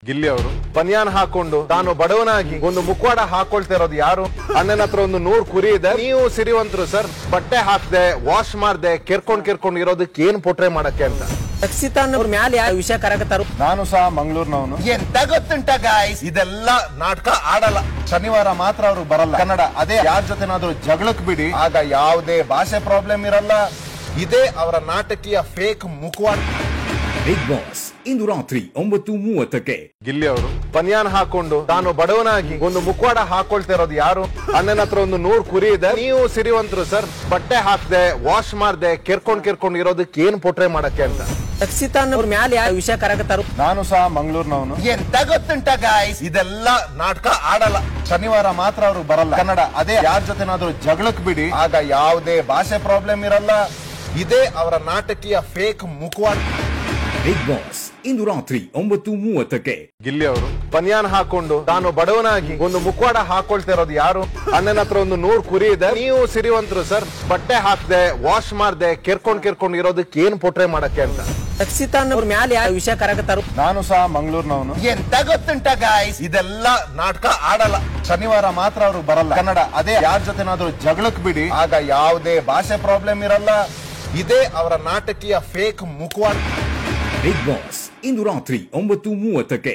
ಗಿಲ್ಲಿ ಅವರು ಬನಿಯಾನ್ ಹಾಕೊಂಡು ತಾನು ಬಡವನಾಗಿ ಒಂದು ಮುಖವಾಡ ಹಾಕೊಳ್ತಾ ಇರೋದು ಯಾರು? ಅಣ್ಣನ ಹತ್ರ ಒಂದು 100 ಕುರಿ ಇದೆ, ನೀವು ಸಿರಿವಂತರು ಸರ್, ಬಟ್ಟೆ ಹಾಕ್ದೆ ವಾಶ್ ಮಾಡ್ದೆ ಕೆರ್ಕೊಂಡ್ ಇರೋದಕ್ಕೆ ಏನ್ ಪೊಟ್ರೆ ಮಾಡಕ್ಕೆ ಅಂತ ರಕ್ಷಿತಾ ಅನ್ನೋರ್ ಮ್ಯಾಲ ಯಾವ ವಿಷಯ ಕರಕತ್ತಾರು? ನಾನು ಸಹ ಮಂಗಳೂರಿನವನು. ಎಂತ ಗೊತ್ತುಂಟ ಗಾಯ್ಸ್, ಇದೆಲ್ಲ ನಾಟಕ ಆಡಲ್ಲ. ಶನಿವಾರ ಮಾತ್ರ ಅವರು ಬರಲ್ಲ ಕನ್ನಡ. ಅದೇ ಯಾರ ಜೊತೆನಾದ್ರೂ ಜಗಳಕ್ ಬಿಡಿ, ಆಗ ಯಾವುದೇ ಭಾಷೆ ಪ್ರಾಬ್ಲಮ್ ಇರಲ್ಲ. ಇದೇ ಅವರ ನಾಟಕೀಯ ಫೇಕ್ ಮುಖವಾಡ. ಬಿಗ್ ಬಾಸ್ ಇಂದು ರಾತ್ರಿ 9:30ಕ್ಕೆ. ಗಿಲ್ಲಿ ಅವರು ಬನಿಯಾನ್ ಹಾಕೊಂಡು ತಾನು ಬಡವನಾಗಿ ಒಂದು ಮುಖವಾಡ ಹಾಕೊಳ್ತಾ ಇರೋದು ಯಾರು? ಅಣ್ಣನ ಹತ್ರ ಒಂದು 100 ಕುರಿ ಇದೆ, ನೀವು ಸಿರಿವಂತರು ಸರ್, ಬಟ್ಟೆ ಹಾಕ್ದೆ ವಾಶ್ ಮಾಡ್ದೆ ಕೆರ್ಕೊಂಡ್ ಇರೋದಕ್ಕೆ ಏನ್ ಪೊಟ್ರೆ ಮಾಡಕ್ಕೆ ಅಂತ ರಕ್ಷಿತಾ ಅನ್ನೋರ್ ಮ್ಯಾಲ ಯಾವ ವಿಷಯ ಕರಕತ್ತಾರು? ನಾನು ಸಹ ಮಂಗಳೂರಿನವನು. ಎಂತ ಗೊತ್ತುಂಟ ಗಾಯ್ಸ್, ಇದೆಲ್ಲ ನಾಟಕ ಆಡಲ್ಲ. ಶನಿವಾರ ಮಾತ್ರ ಅವರು ಬರಲ್ಲ ಕನ್ನಡ. ಅದೇ ಯಾರ ಜೊತೆನಾದ್ರೂ ಜಗಳಕ್ ಬಿಡಿ, ಆಗ ಯಾವುದೇ ಭಾಷೆ ಪ್ರಾಬ್ಲಮ್ ಇರಲ್ಲ. ಇದೇ ಅವರ ನಾಟಕೀಯ ಫೇಕ್ ಮುಖವಾಡ. ಬಿಗ್ ಬಾಸ್ ಇಂದು ರಾತ್ರಿ 9:30ಕ್ಕೆ. ಗಿಲ್ಲಿ ಅವರು ಬನಿಯಾನ್ ಹಾಕೊಂಡು ತಾನು ಬಡವನಾಗಿ ಒಂದು ಮುಖವಾಡ ಹಾಕೊಳ್ತಾ ಇರೋದು ಯಾರು? ಅಣ್ಣನ ಹತ್ರ ಒಂದು 100 ಕುರಿ ಇದೆ, ನೀವು ಸಿರಿವಂತರು ಸರ್, ಬಟ್ಟೆ ಹಾಕ್ದೆ ವಾಶ್ ಮಾಡ್ದೆ ಕೆರ್ಕೊಂಡ್ ಇರೋದಕ್ಕೆ ಏನ್ ಪೊಟ್ರೆ ಮಾಡಕ್ಕೆ ಅಂತ ರಕ್ಷಿತಾ ಅನ್ನೋರ್ ಮ್ಯಾಲ ಯಾವ ವಿಷಯ ಕರಕತ್ತಾರು? ನಾನು ಸಹ ಮಂಗಳೂರಿನವನು. ಎಂತ ಗೊತ್ತುಂಟ ಗಾಯ್ಸ್, ಇದೆಲ್ಲ ನಾಟಕ ಆಡಲ್ಲ. ಶನಿವಾರ ಮಾತ್ರ ಅವರು ಬರಲ್ಲ ಕನ್ನಡ. ಅದೇ ಯಾರ ಜೊತೆನಾದ್ರೂ ಜಗಳಕ್ ಬಿಡಿ, ಆಗ ಯಾವುದೇ ಭಾಷೆ ಪ್ರಾಬ್ಲಮ್ ಇರಲ್ಲ. ಇದೇ ಅವರ ನಾಟಕೀಯ ಫೇಕ್ ಮುಖವಾಡ. ಬಿಗ್ ಬಾಸ್ ಇಂದು ರಾತ್ರಿ 9:30ಕ್ಕೆ.